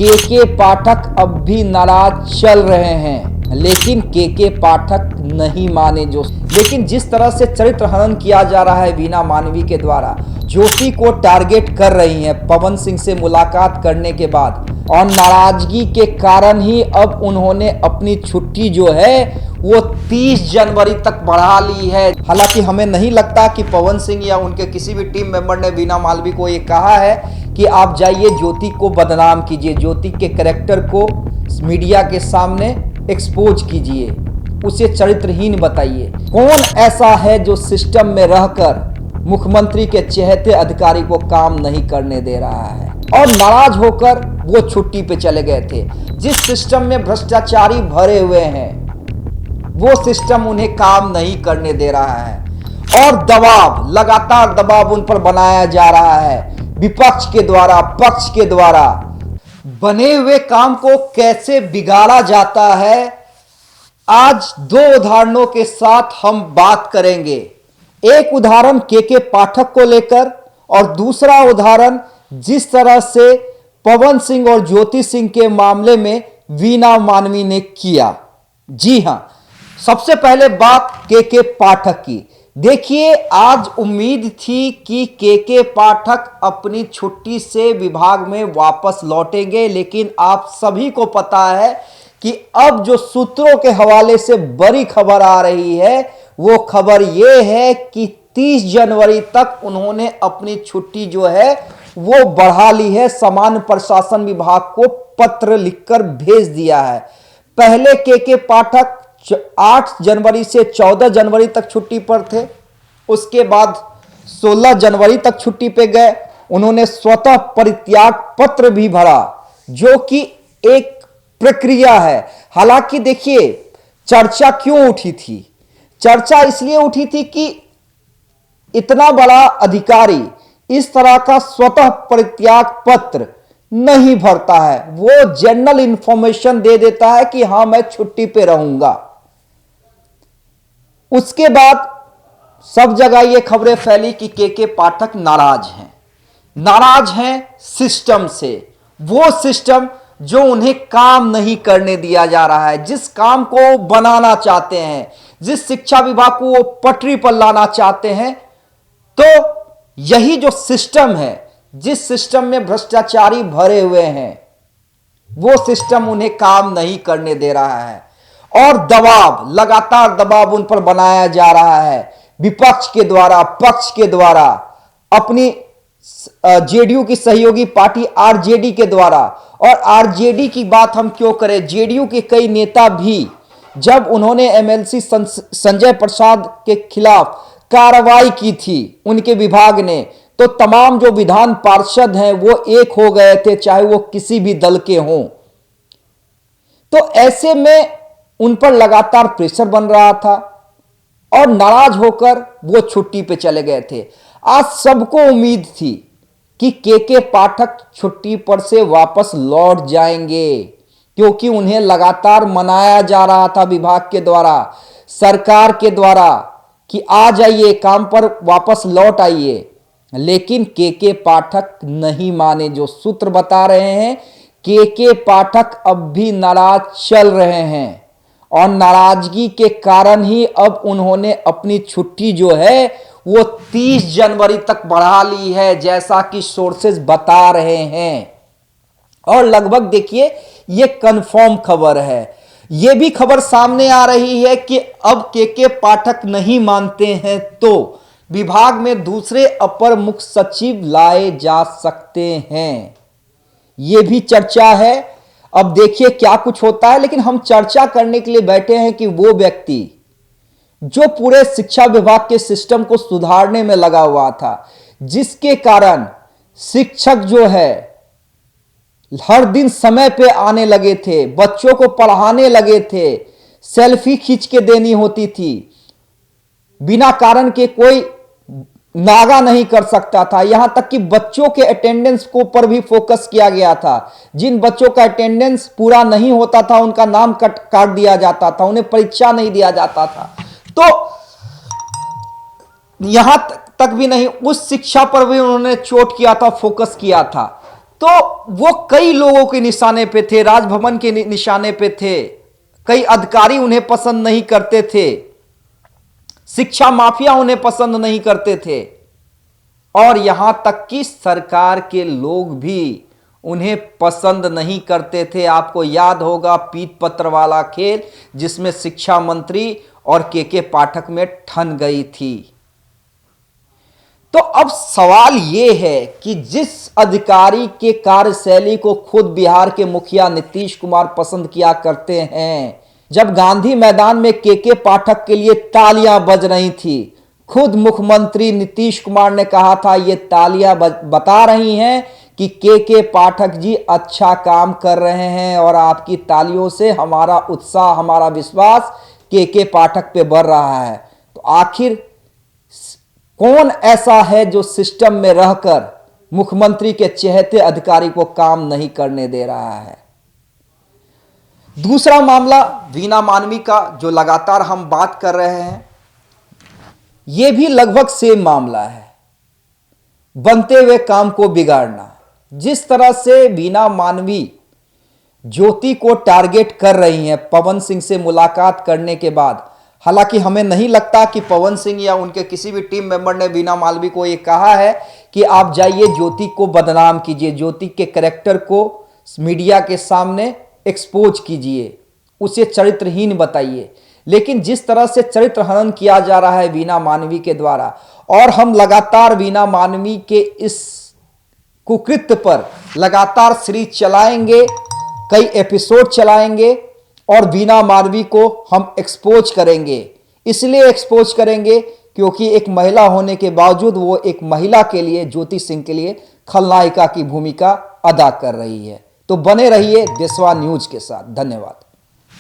के पाठक अब भी नाराज चल रहे हैं, लेकिन के पाठक नहीं माने लेकिन जिस तरह से चरित्र हनन किया जा रहा है वीना मानवी के द्वारा, ज्योति को टारगेट कर रही हैं पवन सिंह से मुलाकात करने के बाद, और नाराजगी के कारण ही अब उन्होंने अपनी छुट्टी जो है वो 30 जनवरी तक बढ़ा ली है। हालांकि हमें नहीं लगता कि पवन सिंह या उनके किसी भी टीम मेंबर ने वीना मालवी को ये कहा है कि आप जाइए ज्योति को बदनाम कीजिए, ज्योति के कैरेक्टर को मीडिया के सामने एक्सपोज कीजिए, उसे चरित्रहीन बताइए। कौन ऐसा है जो सिस्टम में रहकर मुख्यमंत्री के चहेते अधिकारी को काम नहीं करने दे रहा है? और नाराज होकर वो छुट्टी पे चले गए थे। जिस सिस्टम में भ्रष्टाचारी भरे हुए हैं वो सिस्टम उन्हें काम नहीं करने दे रहा है, और दबाव, लगातार दबाव उन पर बनाया जा रहा है विपक्ष के द्वारा, पक्ष के द्वारा। बने हुए काम को कैसे बिगाड़ा जाता है, आज दो उदाहरणों के साथ हम बात करेंगे। एक उदाहरण के पाठक को लेकर, और दूसरा उदाहरण जिस तरह से पवन सिंह और ज्योति सिंह के मामले में वीना मानवी ने किया। जी हां, सबसे पहले बात के पाठक की। देखिए, आज उम्मीद थी कि के पाठक अपनी छुट्टी से विभाग में वापस लौटेंगे, लेकिन आप सभी को पता है कि अब जो सूत्रों के हवाले से बड़ी खबर आ रही है वो खबर ये है कि 30 जनवरी तक उन्होंने अपनी छुट्टी जो है वो बढ़ा ली है। सामान्य प्रशासन विभाग को पत्र लिखकर भेज दिया है। पहले के पाठक 8 जनवरी से 14 जनवरी तक छुट्टी पर थे, उसके बाद 16 जनवरी तक छुट्टी पे गए। उन्होंने स्वतः परित्याग पत्र भी भरा, जो कि एक प्रक्रिया है। हालांकि देखिए, चर्चा क्यों उठी थी? चर्चा इसलिए उठी थी कि इतना बड़ा अधिकारी इस तरह का स्वतः परित्याग पत्र नहीं भरता है, वो जनरल इंफॉर्मेशन दे देता है कि हां मैं छुट्टी पे रहूंगा। उसके बाद सब जगह ये खबरें फैली कि के पाठक नाराज हैं सिस्टम से, वो सिस्टम जो उन्हें काम नहीं करने दिया जा रहा है, जिस काम को बनाना चाहते हैं, जिस शिक्षा विभाग को वो पटरी पर लाना चाहते हैं। तो यही जो सिस्टम है, जिस सिस्टम में भ्रष्टाचारी भरे हुए हैं, वो सिस्टम उन्हें काम नहीं करने दे रहा है, और दबाव, लगातार दबाव उन पर बनाया जा रहा है विपक्ष के द्वारा, पक्ष के द्वारा, अपनी जेडीयू की सहयोगी पार्टी आरजेडी के द्वारा। और आरजेडी की बात हम क्यों करें, जेडीयू के कई नेता भी जब उन्होंने एमएलसी संजय प्रसाद के खिलाफ कार्रवाई की थी उनके विभाग ने, तो तमाम जो विधान पार्षद हैं वो एक हो गए थे, चाहे वो किसी भी दल के हों। तो ऐसे में उन पर लगातार प्रेशर बन रहा था, और नाराज होकर वो छुट्टी पे चले गए थे। आज सबको उम्मीद थी कि के पाठक छुट्टी पर से वापस लौट जाएंगे, क्योंकि उन्हें लगातार मनाया जा रहा था विभाग के द्वारा, सरकार के द्वारा, कि आ जाइए, काम पर वापस लौट आइए। लेकिन के पाठक नहीं माने। जो सूत्र बता रहे हैं, के पाठक अब भी नाराज चल रहे हैं, और नाराजगी के कारण ही अब उन्होंने अपनी छुट्टी जो है वो 30 जनवरी तक बढ़ा ली है, जैसा कि सोर्सेज बता रहे हैं। और लगभग देखिए, ये कंफर्म खबर है। ये भी खबर सामने आ रही है कि अब के पाठक नहीं मानते हैं तो विभाग में दूसरे अपर मुख्य सचिव लाए जा सकते हैं। ये भी चर्चा है। अब देखिए क्या कुछ होता है, लेकिन हम चर्चा करने के लिए बैठे हैं कि वो व्यक्ति जो पूरे शिक्षा विभाग के सिस्टम को सुधारने में लगा हुआ था, जिसके कारण शिक्षक जो है हर दिन समय पे आने लगे थे, बच्चों को पढ़ाने लगे थे, सेल्फी खींच के देनी होती थी, बिना कारण के कोई नागा नहीं कर सकता था। यहां तक कि बच्चों के अटेंडेंस को पर भी फोकस किया गया था। जिन बच्चों का अटेंडेंस पूरा नहीं होता था उनका नाम काट दिया जाता था, उन्हें परीक्षा नहीं दिया जाता था। तो यहां तक भी नहीं, उस शिक्षा पर भी उन्होंने चोट किया था, फोकस किया था। तो वो कई लोगों के निशाने पे थे, राजभवन के निशाने पे थे, कई अधिकारी उन्हें पसंद नहीं करते थे, शिक्षा माफिया उन्हें पसंद नहीं करते थे, और यहां तक कि सरकार के लोग भी उन्हें पसंद नहीं करते थे। आपको याद होगा पीत पत्र वाला खेल, जिसमें शिक्षा मंत्री और के पाठक में ठन गई थी। तो अब सवाल यह है कि जिस अधिकारी के कार्यशैली को खुद बिहार के मुखिया नीतीश कुमार पसंद किया करते हैं, जब गांधी मैदान में के पाठक के लिए तालियां बज रही थी, खुद मुख्यमंत्री नीतीश कुमार ने कहा था ये तालियां बता रही हैं कि के पाठक जी अच्छा काम कर रहे हैं और आपकी तालियों से हमारा उत्साह, हमारा विश्वास के पाठक पे बढ़ रहा है। तो आखिर कौन ऐसा है जो सिस्टम में रहकर मुख्यमंत्री के चहेते अधिकारी को काम नहीं करने दे रहा है? दूसरा मामला वीना मानवी का, जो लगातार हम बात कर रहे हैं, यह भी लगभग सेम मामला है, बनते हुए काम को बिगाड़ना। जिस तरह से वीना मानवी ज्योति को टारगेट कर रही हैं पवन सिंह से मुलाकात करने के बाद, हालांकि हमें नहीं लगता कि पवन सिंह या उनके किसी भी टीम मेंबर ने वीना मालवी को यह कहा है कि आप जाइए ज्योति को बदनाम कीजिए, ज्योति के कैरेक्टर को मीडिया के सामने एक्सपोज कीजिए, उसे चरित्रहीन बताइए। लेकिन जिस तरह से चरित्र हनन किया जा रहा है वीना मानवी के द्वारा, और हम लगातार वीना मानवी के इस कुकृत्य पर लगातार सीरीज चलाएंगे, कई एपिसोड चलाएंगे और वीना मानवी को हम एक्सपोज करेंगे। इसलिए एक्सपोज करेंगे क्योंकि एक महिला होने के बावजूद वो एक महिला के लिए, ज्योति सिंह के लिए खलनायिका की भूमिका अदा कर रही है। तो बने रहिए देशवा न्यूज के साथ। धन्यवाद।